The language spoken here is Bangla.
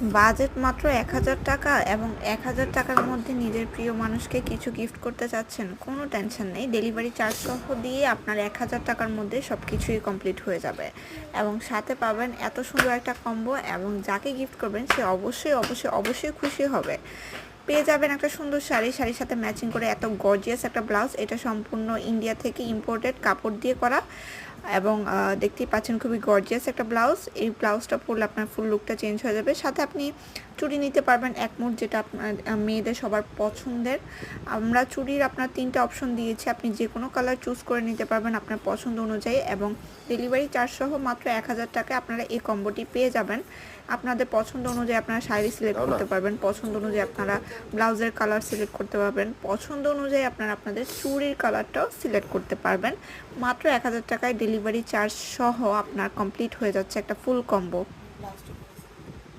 বাজেট মাত্র ১,০০০ টাকা এবং ১,০০০ টাকার মধ্যে নিজের প্রিয় মানুষকে কিছু গিফট করতে চাচ্ছেন, কোনো টেনশন নেই। ডেলিভারি চার্জ সহ দিয়ে আপনার ১,০০০ টাকার মধ্যে সব কিছুই কমপ্লিট হয়ে যাবে এবং সাথে পাবেন এত সুন্দর একটা কম্বো এবং যাকে গিফট করবেন সে অবশ্যই অবশ্যই অবশ্যই খুশি হবে। পেয়ে যাবেন একটা সুন্দর শাড়ি, শাড়ির সাথে ম্যাচিং করে এত গর্জিয়াস একটা ব্লাউজ। এটা সম্পূর্ণ ইন্ডিয়া থেকে ইম্পোর্টেড কাপড় দিয়ে করা এবং দেখতেই পাচ্ছেন খুবই গর্জিয়াস একটা ব্লাউজ। এই ব্লাউজটা পরলে আপনার ফুল লুকটা চেঞ্জ হয়ে যাবে। সাথে আপনি চুড়ি নিতে পারবেন এক মুঠ, যেটা আপনার মেয়েদের সবার পছন্দের। আমরা চুড়ির আপনার 3টা অপশন দিয়েছি, আপনি যে কোনো কালার চুজ করে নিতে পারবেন আপনার পছন্দ অনুযায়ী এবং ডেলিভারি চার্জ সহ মাত্র ১,০০০ টাকায় আপনারা এই কম্বোটি পেয়ে যাবেন। আপনাদের পছন্দ অনুযায়ী আপনারা শাড়ি সিলেক্ট করতে পারবেন, পছন্দ অনুযায়ী আপনারা ব্লাউজের কালার সিলেক্ট করতে পারবেন, পছন্দ অনুযায়ী আপনারা আপনাদের চুড়ির কালারটাও সিলেক্ট করতে পারবেন। মাত্র ১,০০০ টাকায় ডেলিভারি চার্জ সহ আপনার কমপ্লিট হয়ে যাচ্ছে একটা ফুল কম্বো।